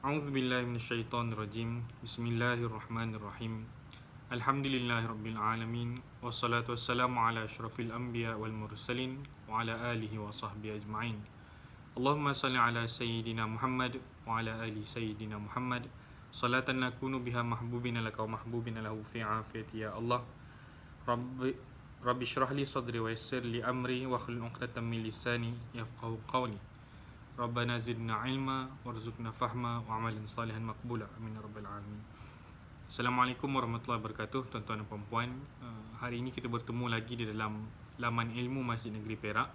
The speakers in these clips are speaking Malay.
A'udzubillahi minasyaitonirrajim. Bismillahirrahmanirrahim. Alhamdulillahirabbil alamin wassalatu wassalamu ala asyrafil anbiya wal mursalin wa ala alihi wa sahbihi ajma'in. Allahumma salli ala sayyidina Muhammad wa ala ali sayyidina Muhammad salatan nakunu biha mahbubina laka wa mahbubina lahu fi afiyati ya Allah. Rabbi shrah li sadri wa yassir li amri wa hlul 'uqdatam min lisani yafqahu qawli. Rabbana zidna ilma warzuqna fahma wa amalan salihan maqbula amin ya rabbal alamin. Assalamualaikum warahmatullahi wabarakatuh, tuan-tuan dan puan-puan. Hari ini kita bertemu lagi di dalam laman ilmu Masjid Negeri Perak,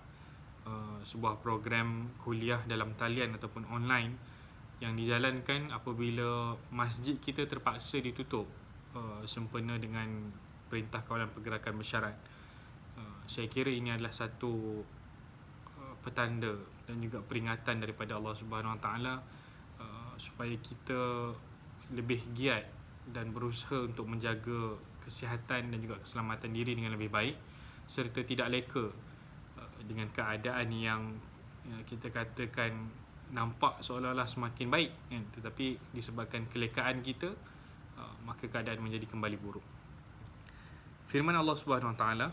sebuah program kuliah dalam talian ataupun online yang dijalankan apabila masjid kita terpaksa ditutup sempena dengan Perintah Kawalan Pergerakan Bersyarat. Saya kira ini adalah satu petanda dan juga peringatan daripada Allah Subhanahu Wa Taala supaya kita lebih giat dan berusaha untuk menjaga kesihatan dan juga keselamatan diri dengan lebih baik serta tidak leka dengan keadaan yang kita katakan nampak seolah-olah semakin baik kan? Tetapi disebabkan kelekaan kita maka keadaan menjadi kembali buruk. Firman Allah Subhanahu Wa Taala,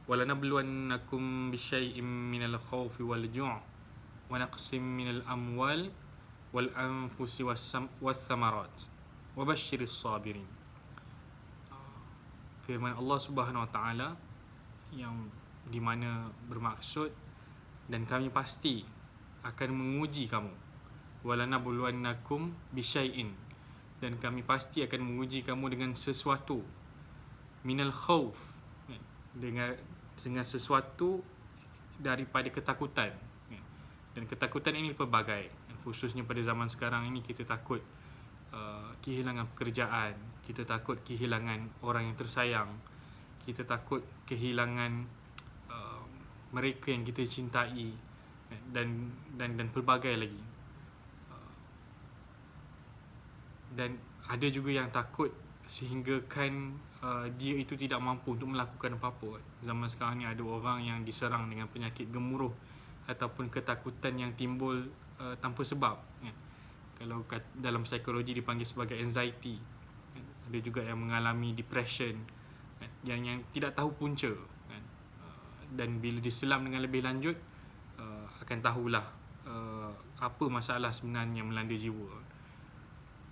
وَلَنَبْلُوَنَّكُمْ بِشَيْءٍ مِّنَ الْخَوْفِ وَالْجُوعِ وَنَقْصٍ مِّنَ الْأَمْوَالِ وَالْأَنفُسِ وَالثَّمَرَاتِ وَبَشِّرِ الصَّابِرِينَ. Firman Allah Subhanahu Wa Taala yang di mana bermaksud dan kami pasti akan menguji kamu. وَلَنَبْلُوَنَّكُمْ بِشَيْءٍ, dan kami pasti akan menguji kamu dengan sesuatu, minal khauf, dengan sesuatu daripada ketakutan. Dan ketakutan ini pelbagai, khususnya pada zaman sekarang ini kita takut kehilangan pekerjaan, kita takut kehilangan orang yang tersayang, kita takut kehilangan mereka yang kita cintai, dan pelbagai lagi. Dan ada juga yang takut sehinggakan dia itu tidak mampu untuk melakukan apa-apa. Zaman sekarang ni ada orang yang diserang dengan penyakit gemuruh ataupun ketakutan yang timbul tanpa sebab. Kalau dalam psikologi dipanggil sebagai anxiety. Ada juga yang mengalami depression yang tidak tahu punca. Dan bila diselam dengan lebih lanjut akan tahulah apa masalah sebenarnya yang melanda jiwa.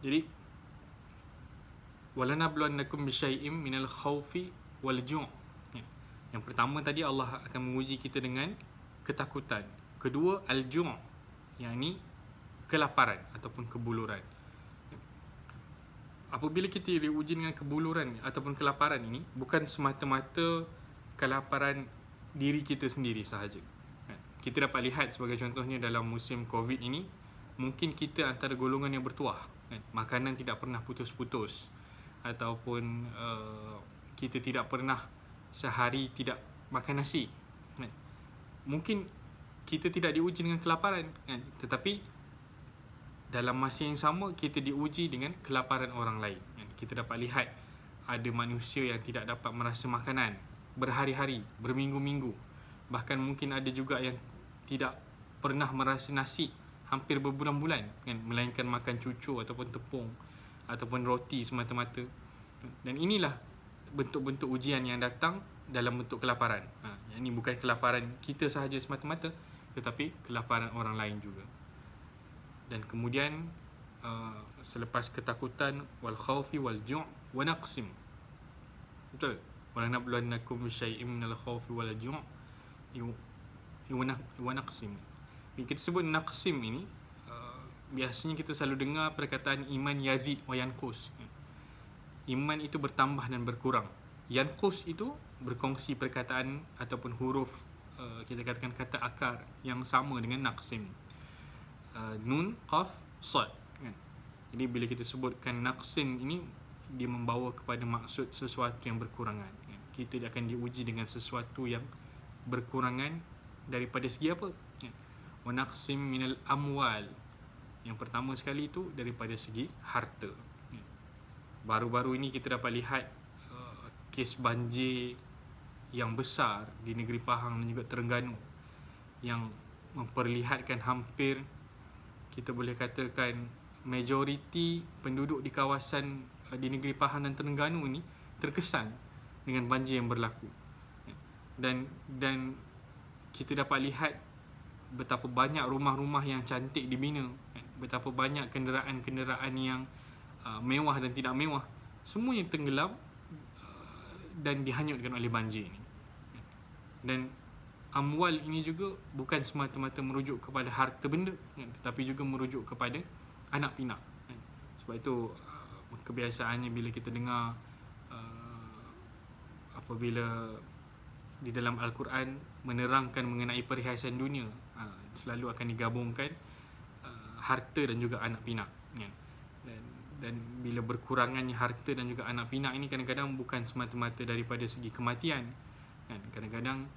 Jadi وَلَنَبْلُوَنَّكُمْ بِشَيْءٍ مِّنَ الْخَوْفِ وَالْجُوعِ. Yang pertama tadi Allah akan menguji kita dengan ketakutan. Kedua, al-ju', yakni kelaparan ataupun kebuluran. Apabila kita diuji dengan kebuluran ataupun kelaparan ini, bukan semata-mata kelaparan diri kita sendiri sahaja. Kita dapat lihat sebagai contohnya dalam musim COVID ini, mungkin kita antara golongan yang bertuah. Makanan tidak pernah putus-putus, ataupun kita tidak pernah sehari tidak makan nasi. Mungkin kita tidak diuji dengan kelaparan, tetapi dalam masa yang sama kita diuji dengan kelaparan orang lain. Kita dapat lihat ada manusia yang tidak dapat merasa makanan berhari-hari, berminggu-minggu. Bahkan mungkin ada juga yang tidak pernah merasa nasi hampir berbulan-bulan, melainkan makan cucur ataupun tepung ataupun roti semata-mata. Dan inilah bentuk-bentuk ujian yang datang dalam bentuk kelaparan. Yang ini bukan kelaparan kita sahaja semata-mata, tetapi kelaparan orang lain juga. Dan kemudian selepas ketakutan, wal khawfi wal ju' wa naqsim. Betul? Wa nabluwannakum bisyai'in minal khawfi wal ju' wa naqsim. Bila kita sebut naqsim ini, biasanya kita selalu dengar perkataan iman yazid wa yanqus. Iman itu bertambah dan berkurang. Yanqus itu berkongsi perkataan ataupun huruf, kita katakan kata akar yang sama dengan naqsim. Nun, qaf, sad. Jadi bila kita sebutkan naqsim ini, dia membawa kepada maksud sesuatu yang berkurangan. Kita akan diuji dengan sesuatu yang berkurangan daripada segi apa? Wa naqsim minal amwal. Yang pertama sekali itu daripada segi harta. Baru-baru ini kita dapat lihat kes banjir yang besar di negeri Pahang dan juga Terengganu yang memperlihatkan hampir kita boleh katakan majoriti penduduk di kawasan di negeri Pahang dan Terengganu ni terkesan dengan banjir yang berlaku. Dan kita dapat lihat betapa banyak rumah-rumah yang cantik dibina, betapa banyak kenderaan-kenderaan yang mewah dan tidak mewah, semuanya tenggelam dan dihanyutkan oleh banjir ini. Dan amwal ini juga bukan semata-mata merujuk kepada harta benda, tetapi juga merujuk kepada anak pinak. Sebab itu kebiasaannya bila kita dengar apabila di dalam Al-Quran menerangkan mengenai perhiasan dunia, selalu akan digabungkan harta dan juga anak pinak. Dan bila berkurangannya harta dan juga anak pinak ini kadang-kadang bukan semata-mata daripada segi kematian. Kadang-kadang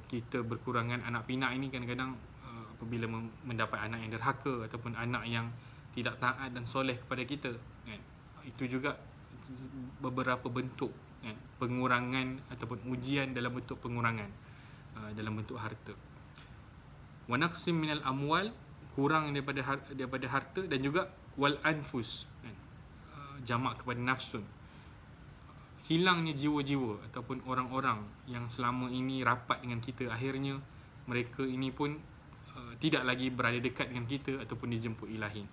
kita berkurangan anak pinak ini kadang-kadang apabila mendapat anak yang derhaka ataupun anak yang tidak taat dan soleh kepada kita, itu juga beberapa bentuk pengurangan ataupun ujian dalam bentuk pengurangan dalam bentuk harta. Wa naqsim minal amwal, kurang daripada harta, dan juga wal anfus, jamak kepada nafsun, hilangnya jiwa-jiwa ataupun orang-orang yang selama ini rapat dengan kita, akhirnya mereka ini pun tidak lagi berada dekat dengan kita ataupun dijemput ilahi.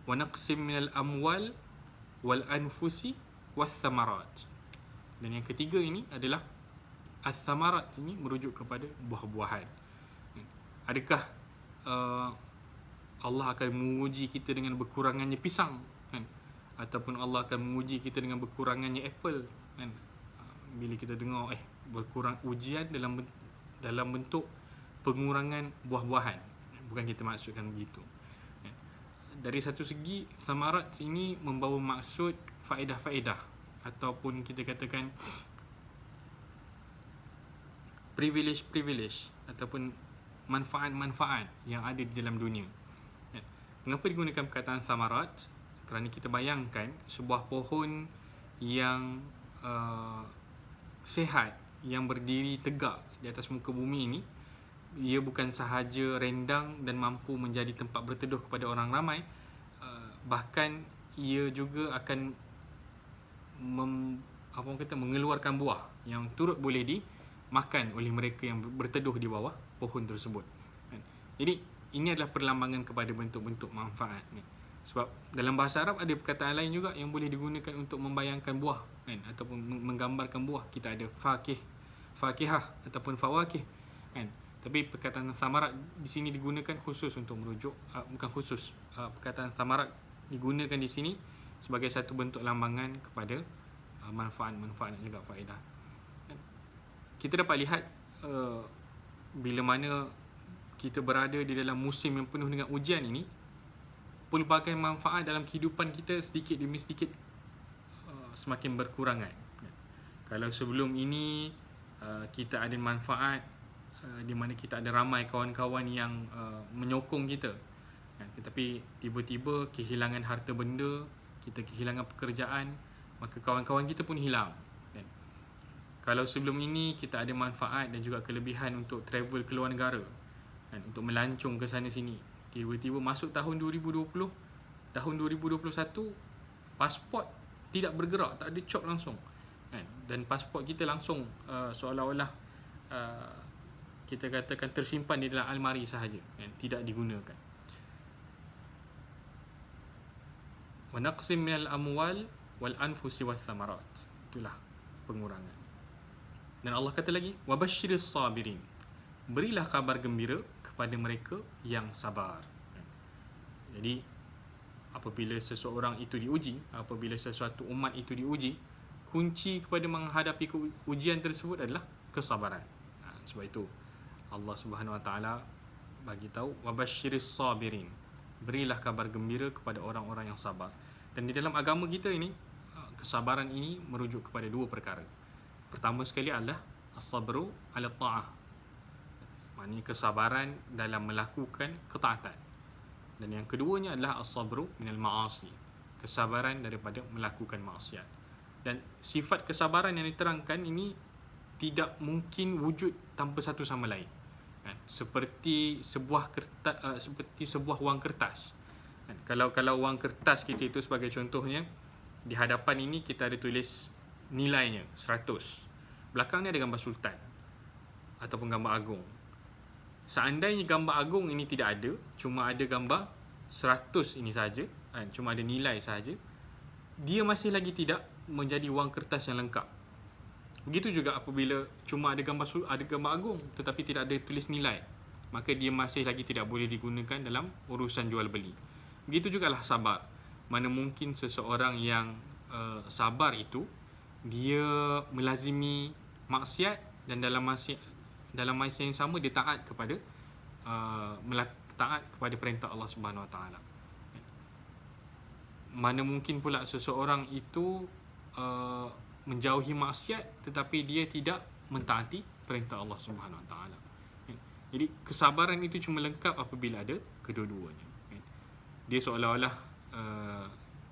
Wa naqsim minal amwal wal anfusi was thamarat. Dan yang ketiga ini adalah as-thamarat, ini merujuk kepada buah-buahan. Adakah Allah akan menguji kita dengan berkurangannya pisang, ataupun Allah akan menguji kita dengan berkurangannya apple, bila kita dengar berkurang ujian dalam bentuk pengurangan buah-buahan, bukan kita maksudkan begitu. Dari satu segi, thamarat ini membawa maksud faedah-faedah ataupun kita katakan privilege ataupun manfaat-manfaat yang ada di dalam dunia. Mengapa digunakan perkataan thamarat? Kerana kita bayangkan sebuah pohon yang sihat, yang berdiri tegak di atas muka bumi ini, ia bukan sahaja rendang dan mampu menjadi tempat berteduh kepada orang ramai, bahkan ia juga akan mengeluarkan buah yang turut boleh dimakan oleh mereka yang berteduh di bawah pohon tersebut. Jadi ini adalah perlambangan kepada bentuk-bentuk manfaat. Sebab dalam bahasa Arab ada perkataan lain juga yang boleh digunakan untuk membayangkan buah, ataupun menggambarkan buah. Kita ada fakihah ataupun fawakih, Tapi perkataan thamarat di sini digunakan khusus untuk merujuk, bukan khusus, perkataan thamarat digunakan di sini sebagai satu bentuk lambangan kepada manfaat-manfaat dan juga faedah. Kita dapat lihat bila mana kita berada di dalam musim yang penuh dengan ujian ini, pelbagai manfaat dalam kehidupan kita sedikit demi sedikit semakin berkurangan. Kalau sebelum ini kita ada manfaat di mana kita ada ramai kawan-kawan yang menyokong kita, tetapi tiba-tiba kehilangan harta benda, kita kehilangan pekerjaan, maka kawan-kawan kita pun hilang. Kalau sebelum ini kita ada manfaat dan juga kelebihan untuk travel ke luar negara, untuk melancong ke sana sini, tiba-tiba masuk tahun 2020, tahun 2021, pasport tidak bergerak, tak ada cop langsung, dan pasport kita langsung seolah-olah kita katakan tersimpan di dalam almari sahaja, tidak digunakan. Wa naqsim minal amwal wal anfusi was thamarat, itulah pengurangan. Dan Allah kata lagi, wa basyiris sabirin, berilah kabar gembira kepada mereka yang sabar. Jadi apabila seseorang itu diuji, apabila sesuatu umat itu diuji, kunci kepada menghadapi ujian tersebut adalah kesabaran. Sebab itu Allah Subhanahu Wa Taala bagi tahu, wa basyiris sabirin, berilah kabar gembira kepada orang-orang yang sabar. Dan di dalam agama kita ini, kesabaran ini merujuk kepada dua perkara. Pertama sekali adalah as-sabru ala ta'ah, maknanya kesabaran dalam melakukan ketaatan. Dan yang keduanya adalah as-sabru minal ma'asi, kesabaran daripada melakukan maksiat. Dan sifat kesabaran yang diterangkan ini tidak mungkin wujud tanpa satu sama lain. kan? Seperti sebuah kertas, seperti sebuah wang kertas, kan? Kalau wang kertas kita itu sebagai contohnya, di hadapan ini kita ada tulis nilainya 100, belakangnya ada gambar sultan ataupun gambar agung. Seandainya gambar agung ini tidak ada, cuma ada gambar 100 ini saja, kan? Cuma ada nilai saja, dia masih lagi tidak menjadi wang kertas yang lengkap. Begitu juga apabila cuma ada gambar agung tetapi tidak ada tulis nilai, maka dia masih lagi tidak boleh digunakan dalam urusan jual beli. Begitu jugalah sabar. Mana mungkin seseorang yang sabar itu dia melazimi maksiat dan dalam masa yang sama dia taat kepada perintah Allah Subhanahu Wa Taala. Mana mungkin pula seseorang itu menjauhi maksiat tetapi dia tidak mentaati perintah Allah Subhanahu Wa Taala. Jadi kesabaran itu cuma lengkap apabila ada kedua-duanya. Dia seolah-olah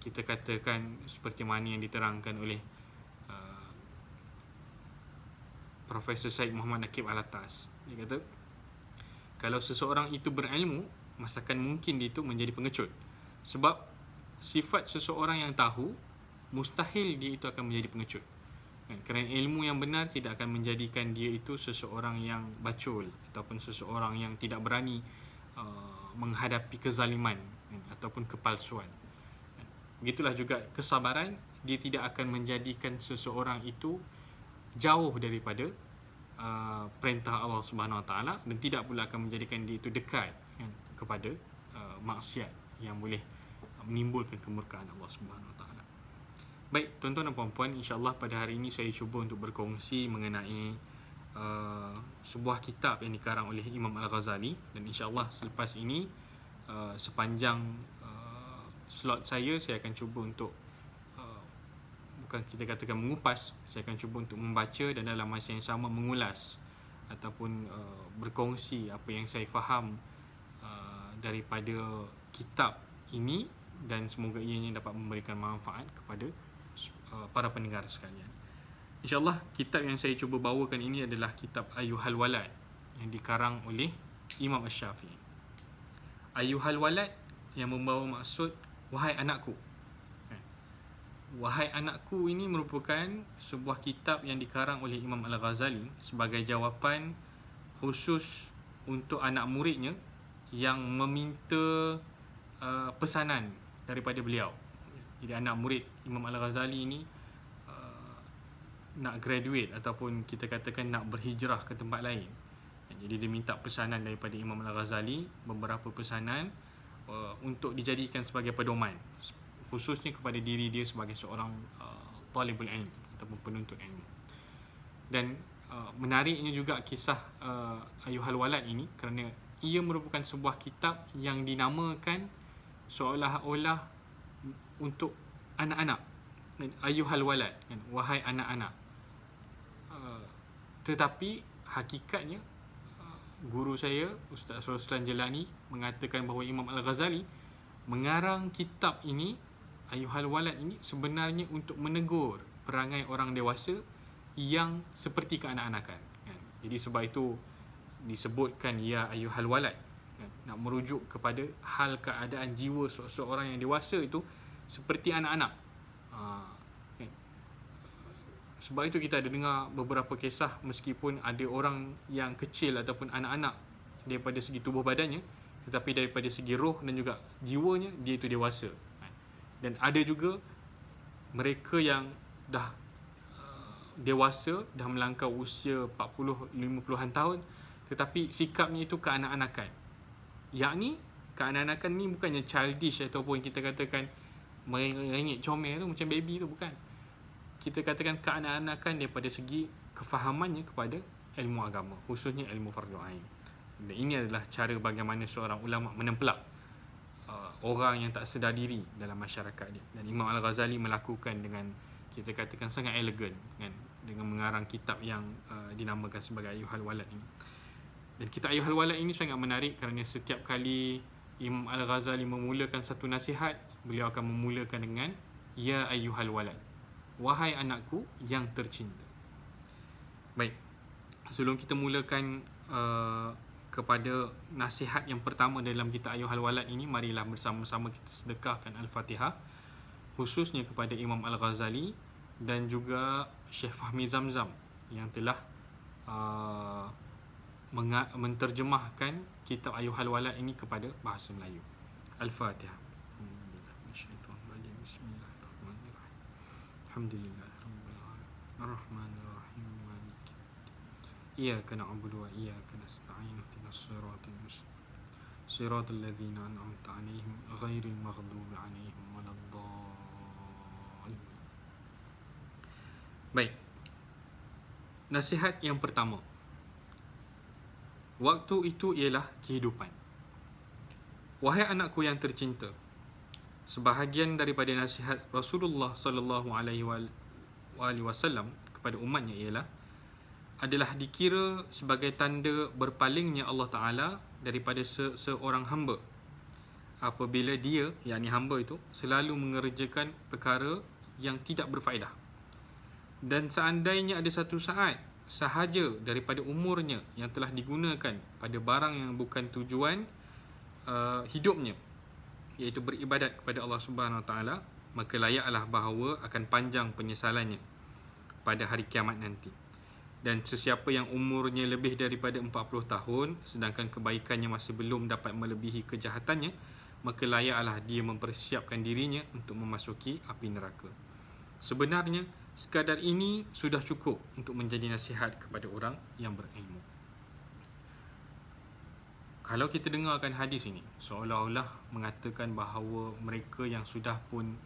kita katakan seperti mana yang diterangkan oleh Profesor Syed Muhammad Nakib Alatas. Dia kata, kalau seseorang itu berilmu, masakan mungkin dia itu menjadi pengecut. Sebab sifat seseorang yang tahu, mustahil dia itu akan menjadi pengecut. Kerana ilmu yang benar tidak akan menjadikan dia itu seseorang yang bacol ataupun seseorang yang tidak berani menghadapi kezaliman ataupun kepalsuan. Begitulah juga kesabaran, dia tidak akan menjadikan seseorang itu jauh daripada perintah Allah Subhanahu Wa Taala dan tidak pula akan menjadikan dia itu dekat kepada maksiat yang boleh menimbulkan kemurkaan Allah Subhanahu Wa Taala. Baik, tuan-tuan dan puan-puan, insya-Allah pada hari ini saya cuba untuk berkongsi mengenai sebuah kitab yang dikarang oleh Imam Al-Ghazali, dan insya-Allah selepas ini sepanjang slot saya akan cuba untuk bukan kita katakan mengupas, saya akan cuba untuk membaca dan dalam masa yang sama mengulas ataupun berkongsi apa yang saya faham daripada kitab ini, dan semoga ianya dapat memberikan manfaat kepada para pendengar sekalian. InsyaAllah kitab yang saya cuba bawakan ini adalah kitab Ayyuhal Walad yang dikarang oleh Imam Asy-Syafi'i. Ayyuhal Walad yang membawa maksud wahai anakku. Wahai anakku ini merupakan sebuah kitab yang dikarang oleh Imam Al-Ghazali sebagai jawapan khusus untuk anak muridnya yang meminta pesanan daripada beliau. Jadi anak murid Imam Al-Ghazali ini nak graduate ataupun kita katakan nak berhijrah ke tempat lain. Jadi dia minta pesanan daripada Imam Al-Ghazali, beberapa pesanan untuk dijadikan sebagai pedoman, khususnya kepada diri dia sebagai seorang talibul ilm ataupun penuntut ilmu. Dan menariknya juga kisah Ayyuhal Walad ini kerana ia merupakan sebuah kitab yang dinamakan seolah-olah untuk anak-anak. Ayyuhal Walad, kan, wahai anak-anak. Tetapi hakikatnya guru saya Ustaz Roslan Jelani mengatakan bahawa Imam Al-Ghazali mengarang kitab ini, Ayyuhal Walad ini, sebenarnya untuk menegur perangai orang dewasa yang seperti keanak-anakan, kan? Jadi sebab itu disebutkan ya Ayyuhal Walad, kan? Nak merujuk kepada hal keadaan jiwa seorang yang dewasa itu seperti anak-anak. Kan? Sebab itu kita ada dengar beberapa kisah, meskipun ada orang yang kecil ataupun anak-anak daripada segi tubuh badannya, tetapi daripada segi roh dan juga jiwanya dia itu dewasa. Dan ada juga mereka yang dah dewasa, dah melangkau usia 40-50an tahun, tetapi sikapnya itu keanak-anakan. Yakni keanak-anakan ni bukannya childish ataupun kita katakan merengek comel tu macam baby tu, bukan. Kita katakan keanak-anakan daripada segi kefahamannya kepada ilmu agama, khususnya ilmu fardu ain. Dan ini adalah cara bagaimana seorang ulama menempelak orang yang tak sedar diri dalam masyarakat dia. Dan Imam Al-Ghazali melakukan dengan kita katakan sangat elegan, kan, dengan mengarang kitab yang dinamakan sebagai Ayyuhal Walad ini. Dan kitab Ayyuhal Walad ini sangat menarik kerana setiap kali Imam Al-Ghazali memulakan satu nasihat, beliau akan memulakan dengan ya Ayyuhal Walad, wahai anakku yang tercinta. Baik, sebelum kita mulakan kepada nasihat yang pertama dalam kitab Ayyuhal Walad ini, marilah bersama-sama kita sedekahkan Al-Fatihah, khususnya kepada Imam Al-Ghazali dan juga Syekh Fahmi Zamzam yang telah menterjemahkan kitab Ayyuhal Walad ini kepada bahasa Melayu. Al-Fatihah. Bismillahirrahmanirrahim. Alhamdulillahirabbil alamin. Arrahmanirrahim. Maliki yaumiddin. Iyyaka na'budu wa iyyaka nasta'in. Ihdinas siratal mustaqim. Siratal ladzina an'amta 'alaihim ghairil maghdubi 'alaihim waladdallin. Baik. Nasihat yang pertama. Waktu itu ialah kehidupan. Wahai anakku yang tercinta, sebahagian daripada nasihat Rasulullah sallallahu alaihi wasallam kepada umatnya adalah dikira sebagai tanda berpalingnya Allah Ta'ala daripada seorang hamba apabila dia, yakni hamba itu, selalu mengerjakan perkara yang tidak berfaedah. Dan seandainya ada satu saat sahaja daripada umurnya yang telah digunakan pada barang yang bukan tujuan hidupnya, iaitu beribadat kepada Allah Subhanahu Wa Taala, maka layaklah bahawa akan panjang penyesalannya pada hari kiamat nanti. Dan sesiapa yang umurnya lebih daripada 40 tahun sedangkan kebaikannya masih belum dapat melebihi kejahatannya, maka layaklah dia mempersiapkan dirinya untuk memasuki api neraka. Sebenarnya sekadar ini sudah cukup untuk menjadi nasihat kepada orang yang berilmu. Kalau kita dengarkan hadis ini, seolah-olah mengatakan bahawa mereka yang sudah pun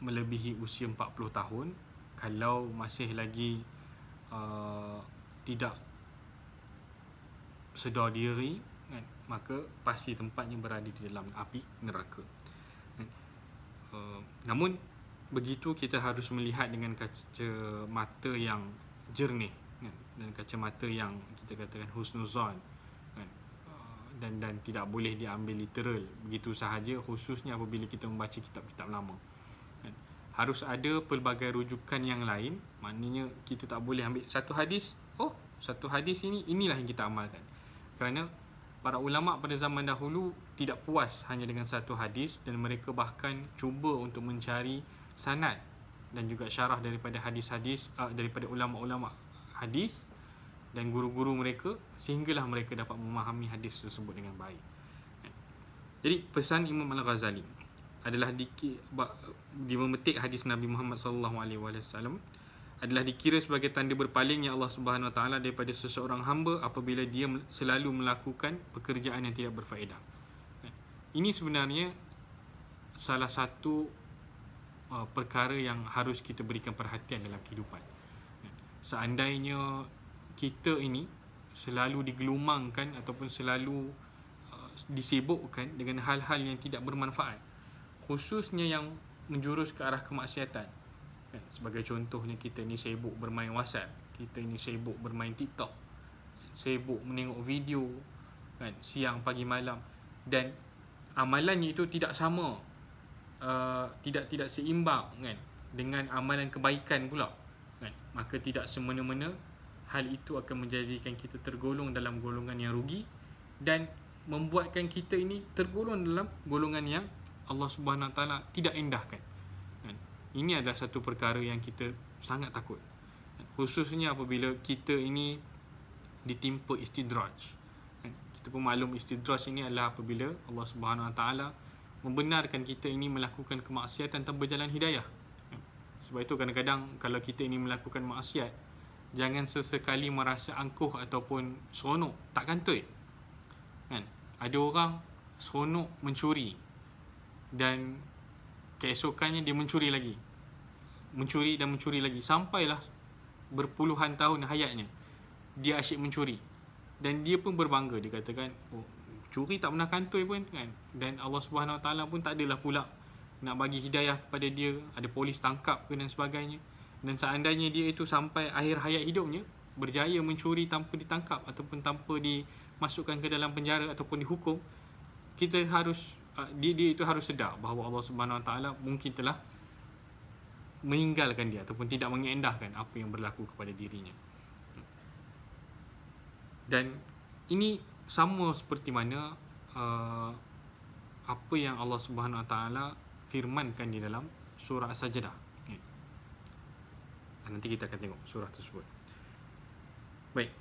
melebihi usia 40 tahun, kalau masih lagi tidak sedar diri, kan, maka pasti tempatnya berada di dalam api neraka. Namun begitu kita harus melihat dengan kacamata yang jernih, kan, dan kacamata yang kita katakan husnuzan, kan, dan tidak boleh diambil literal begitu sahaja, khususnya apabila kita membaca kitab-kitab lama, kan. Harus ada pelbagai rujukan yang lain. Maknanya kita tak boleh ambil satu hadis, satu hadis inilah yang kita amalkan. Kerana para ulama pada zaman dahulu tidak puas hanya dengan satu hadis, dan mereka bahkan cuba untuk mencari sanad dan juga syarah daripada hadis-hadis, daripada ulama-ulama hadis dan guru-guru mereka, sehinggalah mereka dapat memahami hadis tersebut dengan baik. Jadi pesan Imam Al-Ghazali adalah dia memetik hadis Nabi Muhammad SAW adalah dikira sebagai tanda berpalingnya Allah Subhanahu Wa Taala daripada seseorang hamba apabila dia selalu melakukan pekerjaan yang tidak berfaedah. Ini sebenarnya salah satu perkara yang harus kita berikan perhatian dalam kehidupan. Seandainya kita ini selalu digelumangkan ataupun selalu disibukkan dengan hal-hal yang tidak bermanfaat, khususnya yang menjurus ke arah kemaksiatan, kan? Sebagai contohnya, kita ni sibuk bermain WhatsApp, kita ni sibuk bermain TikTok, sibuk menengok video, kan, siang, pagi, malam, dan amalannya itu tidak sama, tidak seimbang, kan, dengan amalan kebaikan pula, kan? Maka tidak semena-mena hal itu akan menjadikan kita tergolong dalam golongan yang rugi dan membuatkan kita ini tergolong dalam golongan yang Allah Subhanahu Wa Taala tidak endahkan, kan? Ini adalah satu perkara yang kita sangat takut, khususnya apabila kita ini ditimpa istidraj, kan? Kita pun maklum istidraj ini adalah apabila Allah Subhanahu Wa Taala membenarkan kita ini melakukan kemaksiatan tanpa jalan hidayah. Sebab itu kadang-kadang kalau kita ini melakukan maksiat, jangan sesekali merasa angkuh ataupun seronok, tak kantoi, kan? Ada orang seronok mencuri dan keesokannya dia mencuri lagi, mencuri dan mencuri lagi, sampailah berpuluhan tahun hayatnya dia asyik mencuri, dan dia pun berbangga, dia katakan, curi tak pernah kantoi pun, kan? Dan Allah Subhanahu Wa Taala pun tak adalah pula nak bagi hidayah kepada dia, ada polis tangkap ke dan sebagainya. Dan seandainya dia itu sampai akhir hayat hidupnya berjaya mencuri tanpa ditangkap ataupun tanpa dimasukkan ke dalam penjara ataupun dihukum, kita harus dia itu harus sedar bahawa Allah Subhanahu Wa Taala mungkin telah meninggalkan dia ataupun tidak mengendahkan apa yang berlaku kepada dirinya. Dan ini sama seperti mana apa yang Allah Subhanahu Wa Taala firmankan di dalam surah As-Sajdah. Nanti kita akan tengok surah tersebut. Baik.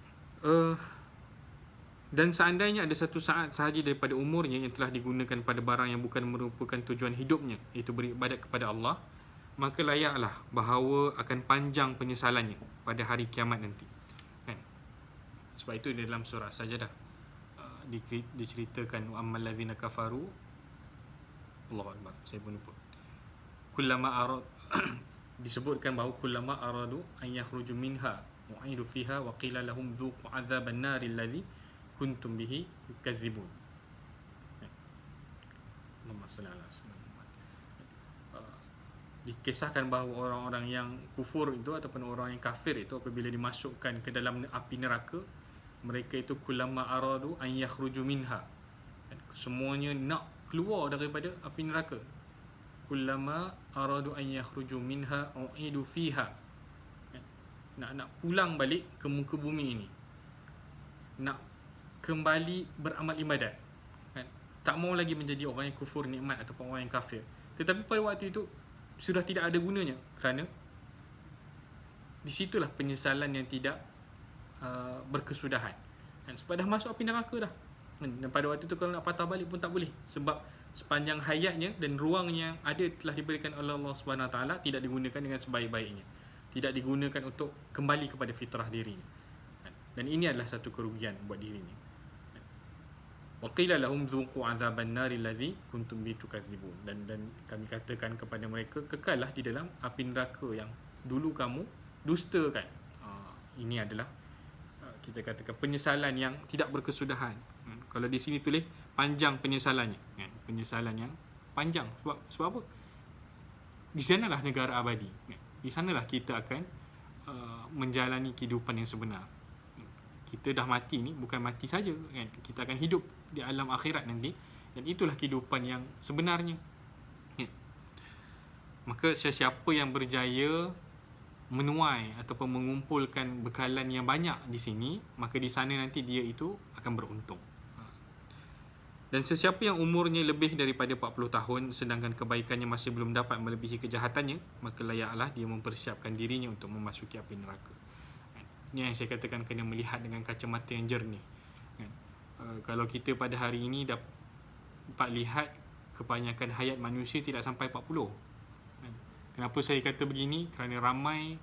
Dan seandainya ada satu saat sahaja daripada umurnya yang telah digunakan pada barang yang bukan merupakan tujuan hidupnya, iaitu beribadat kepada Allah, maka layaklah bahawa akan panjang penyesalannya pada hari kiamat nanti. Kan? Sebab itu di dalam surah Sajdah diceritakan ammal ladzina kafaru, Allahu akbar, saya pun lupa. Kullama arad disebutkan bahawa kullama aradu an yakhruju minha u'idu fiha wa qila lahum dzuqu adzaban naril ladzi kuntum bihi tukadzibun. Dikisahkan bahawa orang-orang yang kufur itu ataupun orang yang kafir itu apabila dimasukkan ke dalam api neraka, mereka itu kullama aradu an yakhruju minha, semuanya nak keluar daripada api neraka. Kullama aradu an yakhruju minha u'idu fiha, nak pulang balik ke muka bumi ini, nak kembali beramal ibadat, tak mau lagi menjadi orang yang kufur nikmat ataupun orang yang kafir. Tetapi pada waktu itu sudah tidak ada gunanya, kerana di situlah penyesalan yang tidak berkesudahan. Sebab dah masuk api neraka dah. Dan pada waktu itu kalau nak patah balik pun tak boleh, sebab sepanjang hayatnya dan ruang yang ada telah diberikan oleh Allah Subhanahu Wa Taala tidak digunakan dengan sebaik-baiknya, tidak digunakan untuk kembali kepada fitrah dirinya. Dan ini adalah satu kerugian buat dirinya. Wa qila lahum dzuqu adzaban naril ladzi kuntum bihi tukadzibun, dan kami katakan kepada mereka, kekallah di dalam api neraka yang dulu kamu dustakan. Ini adalah kita katakan penyesalan yang tidak berkesudahan. Kalau di sini tulis panjang penyesalannya, penyesalan yang panjang. Sebab apa? Di sanalah negara abadi. Di sanalah kita akan menjalani kehidupan yang sebenar. Kita dah mati ni bukan mati saja, kan? Kita akan hidup di alam akhirat nanti, dan itulah kehidupan yang sebenarnya. Maka sesiapa yang berjaya menuai ataupun mengumpulkan bekalan yang banyak di sini, maka di sana nanti dia itu akan beruntung. Dan sesiapa yang umurnya lebih daripada 40 tahun sedangkan kebaikannya masih belum dapat melebihi kejahatannya, maka layaklah dia mempersiapkan dirinya untuk memasuki api neraka. Ini yang saya katakan, kena melihat dengan kacamata yang jernih. Kalau kita pada hari ini dapat lihat kebanyakan hayat manusia tidak sampai 40. Kenapa saya kata begini? Kerana ramai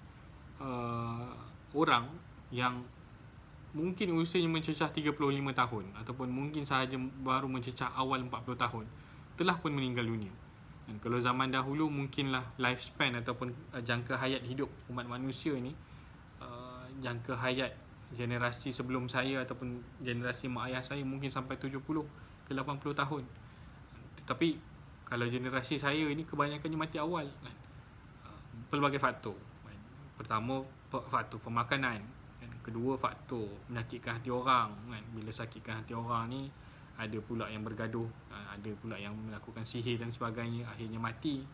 orang yang mungkin usianya mencecah 35 tahun ataupun mungkin sahaja baru mencecah awal 40 tahun telah pun meninggal dunia. Dan kalau zaman dahulu mungkinlah lifespan ataupun jangka hayat hidup umat manusia ni, jangka hayat generasi sebelum saya ataupun generasi mak ayah saya mungkin sampai 70 ke 80 tahun. Tetapi kalau generasi saya ini kebanyakannya mati awal, kan? Pelbagai faktor. Pertama, faktor pemakanan. Kedua, faktor menyakitkan hati orang, kan? Bila sakitkan hati orang ni, ada pula yang bergaduh, ada pula yang melakukan sihir dan sebagainya, akhirnya mati.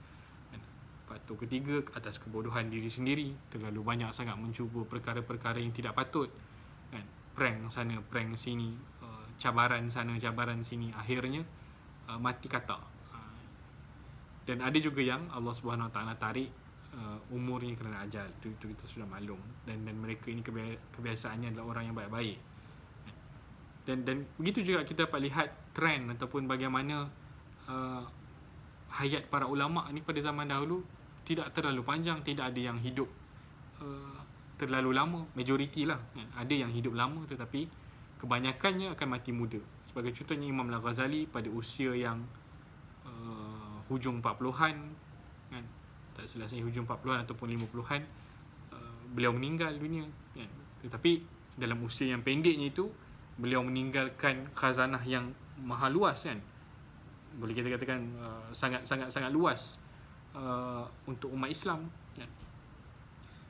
Faktor ketiga, atas kebodohan diri sendiri, terlalu banyak sangat mencuba perkara-perkara yang tidak patut, kan? Prank sana, prank sini, cabaran sana, cabaran sini, akhirnya mati kata. Dan ada juga yang Allah Subhanahu Wa Taala tarik umurnya kerana ajal. Itu kita sudah maklum. Dan mereka ini kebiasaannya adalah orang yang baik-baik. Dan begitu juga kita dapat lihat trend ataupun bagaimana hayat para ulama ni pada zaman dahulu tidak terlalu panjang, tidak ada yang hidup terlalu lama, majoriti lah. Ada yang hidup lama tetapi kebanyakannya akan mati muda. Sebagai contohnya Imam Al-Ghazali pada usia yang hujung 40-an, kan? Tak silap saya hujung 40-an ataupun 50-an, beliau meninggal dunia, kan? Tetapi dalam usia yang pendeknya itu beliau meninggalkan khazanah yang maha luas, kan? Boleh kita katakan sangat luas untuk umat Islam, kan?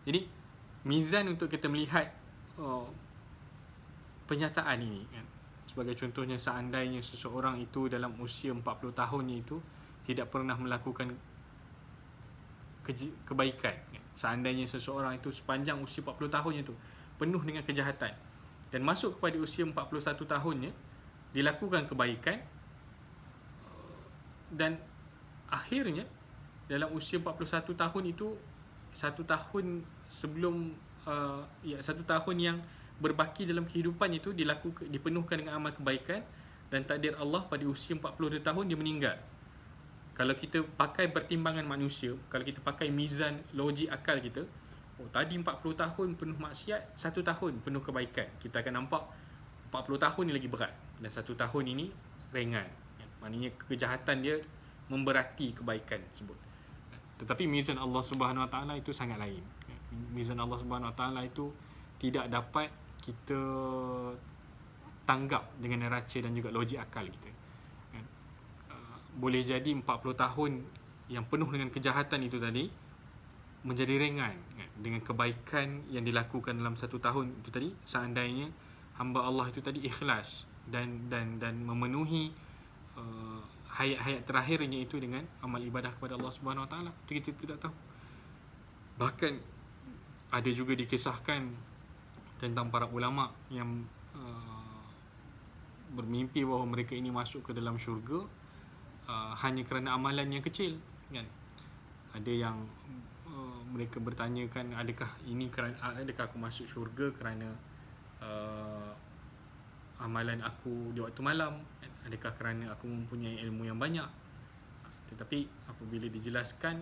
Jadi mizan untuk kita melihat penyataan ini, kan? Sebagai contohnya, seandainya seseorang itu dalam usia 40 tahunnya itu tidak pernah melakukan kebaikan, kan? Seandainya seseorang itu sepanjang usia 40 tahunnya itu penuh dengan kejahatan, dan masuk kepada usia 41 tahunnya, dilakukan kebaikan, dan akhirnya dalam usia 41 tahun itu, satu tahun sebelum satu tahun yang berbaki dalam kehidupan itu dipenuhkan dengan amal kebaikan, dan takdir Allah pada usia 42 tahun dia meninggal. Kalau kita pakai pertimbangan manusia, kalau kita pakai mizan logik akal kita, tadi 40 tahun penuh maksiat, 1 tahun penuh kebaikan, kita akan nampak 40 tahun ni lagi berat, dan 1 tahun ini ringan. Maknanya kejahatan dia memberati kebaikan tersebut. Tetapi mizan Allah Subhanahu Wa Taala itu sangat lain. Mizan Allah Subhanahu Wa Taala itu tidak dapat kita tanggap dengan neraca dan juga logik akal kita. Boleh jadi 40 tahun yang penuh dengan kejahatan itu tadi menjadi ringan dengan kebaikan yang dilakukan dalam 1 tahun itu tadi, seandainya hamba Allah itu tadi ikhlas dan memenuhi hayat-hayat terakhirnya itu dengan amal ibadah kepada Allah Subhanahu Wa Taala. Itu kita tidak tahu. Bahkan ada juga dikisahkan tentang para ulama yang bermimpi bahawa mereka ini masuk ke dalam syurga hanya kerana amalan yang kecil, kan? Ada yang mereka bertanyakan, adakah aku masuk syurga kerana amalan aku di waktu malam, adakah kerana aku mempunyai ilmu yang banyak? Tetapi apabila dijelaskan,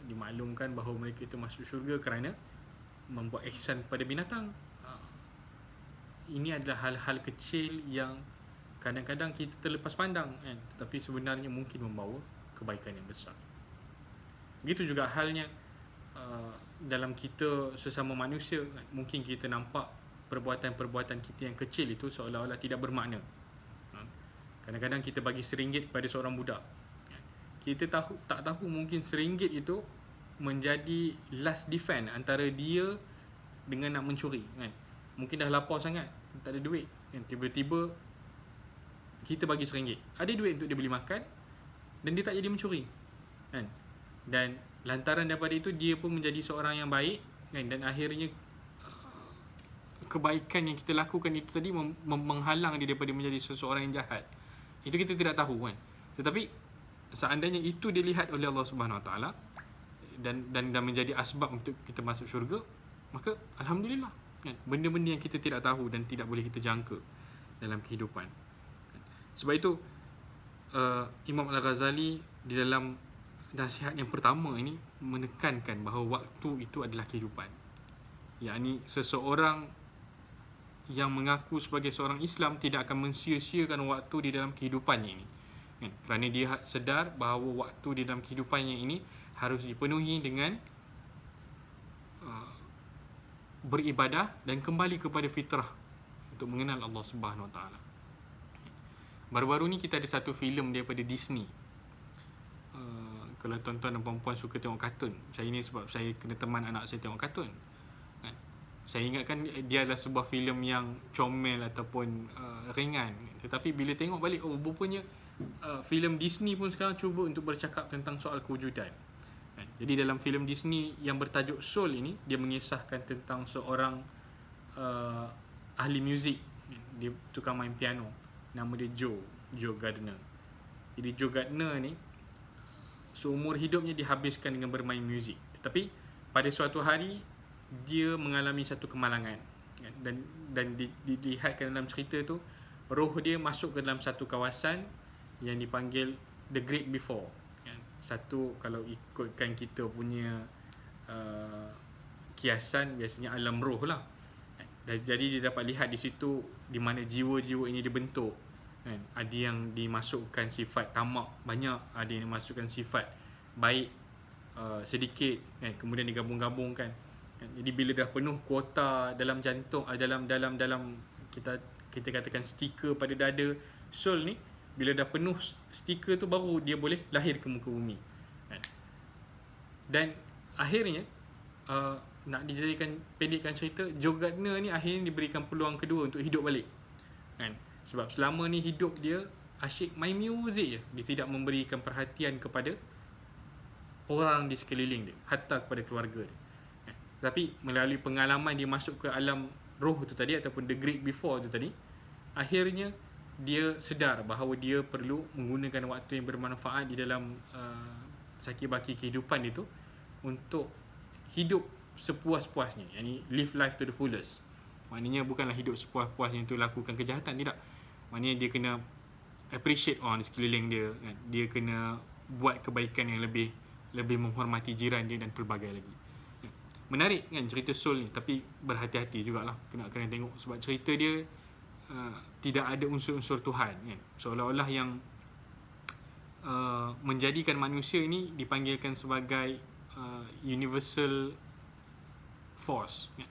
dimaklumkan bahawa mereka itu masuk syurga kerana membuat ihsan kepada binatang. Ini adalah hal-hal kecil yang kadang-kadang kita terlepas pandang, kan? Tetapi sebenarnya mungkin membawa kebaikan yang besar. Begitu juga halnya dalam kita sesama manusia, kan? Mungkin kita nampak perbuatan-perbuatan kita yang kecil itu seolah-olah tidak bermakna. Kadang-kadang kita bagi RM1 kepada seorang budak, kita tak tahu mungkin RM1 itu menjadi last defense antara dia dengan nak mencuri, kan? Mungkin dah lapar sangat, tak ada duit, kan? Tiba-tiba kita bagi RM1, ada duit untuk dia beli makan, dan dia tak jadi mencuri, kan? Dan lantaran daripada itu dia pun menjadi seorang yang baik, kan? Dan akhirnya kebaikan yang kita lakukan itu tadi menghalang dia daripada menjadi seseorang yang jahat. Itu kita tidak tahu, kan? Tetapi seandainya itu dilihat oleh Allah Subhanahu Wa Taala dan menjadi asbab untuk kita masuk syurga, maka alhamdulillah, kan? Benda-benda yang kita tidak tahu dan tidak boleh kita jangka dalam kehidupan. Sebab itu Imam Al-Ghazali di dalam nasihat yang pertama ini menekankan bahawa waktu itu adalah kehidupan. Yakni seseorang yang mengaku sebagai seorang Islam tidak akan mensia-siakan waktu di dalam kehidupannya ini, kan? Kerana dia sedar bahawa waktu di dalam kehidupannya ini harus dipenuhi dengan beribadah dan kembali kepada fitrah untuk mengenal Allah Subhanahu Wa Taala. Baru-baru ni kita ada satu filem daripada Disney. Kalau tuan-tuan dan puan-puan suka tengok kartun, saya ni sebab saya kena teman anak saya tengok kartun, kan? Saya ingatkan dia adalah sebuah filem yang comel ataupun ringan. Tetapi bila tengok balik, rupanya filem Disney pun sekarang cuba untuk bercakap tentang soal kewujudan, kan? Jadi dalam filem Disney yang bertajuk Soul ini, dia mengisahkan tentang seorang ahli muzik, dia tukang main piano, nama dia Joe Gardner. Jadi Joe Gardner ni seumur hidupnya dihabiskan dengan bermain muzik. Tetapi pada suatu hari dia mengalami satu kemalangan, dan dilihatkan dalam cerita tu, roh dia masuk ke dalam satu kawasan yang dipanggil The Great Before, kan? Satu, kalau ikutkan kita punya kiasan, biasanya alam roh lah. Jadi dia dapat lihat di situ di mana jiwa-jiwa ini dibentuk, kan? Ada yang dimasukkan sifat tamak banyak, ada yang dimasukkan sifat baik sedikit, kan? Kemudian digabung-gabungkan, kan? Jadi bila dah penuh kuota dalam jantung, dalam kita katakan stiker pada dada soul ni, bila dah penuh stiker tu baru dia boleh lahir ke muka bumi, kan? Dan akhirnya nak dijadikan pendekkan cerita, Joe Gardner ni akhirnya diberikan peluang kedua untuk hidup balik, kan? Sebab selama ni hidup dia asyik main muzik je, dia tidak memberikan perhatian kepada orang di sekeliling dia, hatta kepada keluarga dia, kan? Tapi melalui pengalaman dia masuk ke alam roh tu tadi ataupun the great before tu tadi, akhirnya dia sedar bahawa dia perlu menggunakan waktu yang bermanfaat di dalam sakit baki kehidupan itu untuk hidup sepuas-puasnya, yakni live life to the fullest. Maknanya bukanlah hidup sepuas-puasnya itu lakukan kejahatan, tidak. Maknanya dia kena appreciate orang di sekeliling dia kan? Dia kena buat kebaikan yang lebih menghormati jiran dia dan pelbagai lagi. Menarik kan cerita Soul ni, tapi berhati-hati jugalah kena tengok, sebab cerita dia tidak ada unsur-unsur Tuhan kan. Seolah-olah yang menjadikan manusia ini dipanggilkan sebagai universal force kan.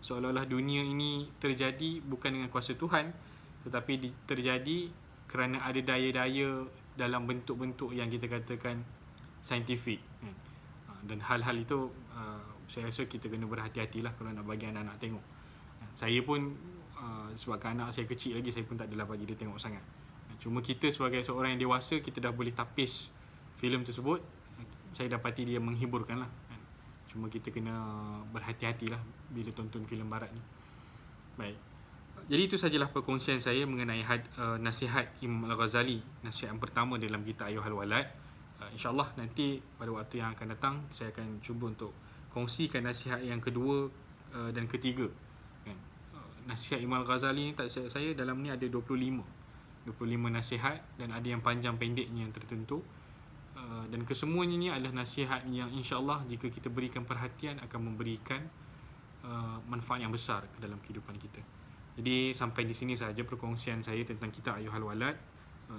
Seolah-olah dunia ini terjadi bukan dengan kuasa Tuhan, tetapi terjadi kerana ada daya-daya dalam bentuk-bentuk yang kita katakan saintifik kan. Dan hal-hal itu saya rasa kita kena berhati-hatilah kalau nak bagi anak-anak tengok. Saya pun sebabkan anak saya kecil lagi, saya pun tak adalah bagi dia tengok sangat. Cuma kita sebagai seorang yang dewasa, kita dah boleh tapis filem tersebut. Saya dapati dia menghiburkan lah. Cuma kita kena berhati-hatilah bila tonton filem barat ni. Baik. Jadi itu sajalah perkongsian saya mengenai nasihat Imam Al-Ghazali, nasihat yang pertama dalam kitab Ayyuhal Walad. InsyaAllah nanti pada waktu yang akan datang saya akan cuba untuk kongsikan nasihat yang kedua dan ketiga. Nasihat Imam Al-Ghazali ni tak silap saya dalam ni ada 25 nasihat, dan ada yang panjang pendeknya yang tertentu. Dan kesemuanya ni adalah nasihat yang insya-Allah jika kita berikan perhatian akan memberikan manfaat yang besar ke dalam kehidupan kita. Jadi sampai di sini sahaja perkongsian saya tentang kitab Ayyuhal Walad.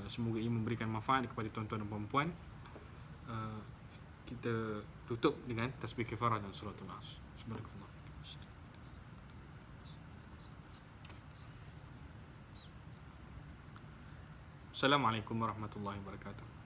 Semoga ia memberikan manfaat kepada tuan-tuan dan puan-puan. Kita tutup dengan tasbih kafarah dan suratul Nas. Subhanallah. Assalamualaikum warahmatullahi wabarakatuh.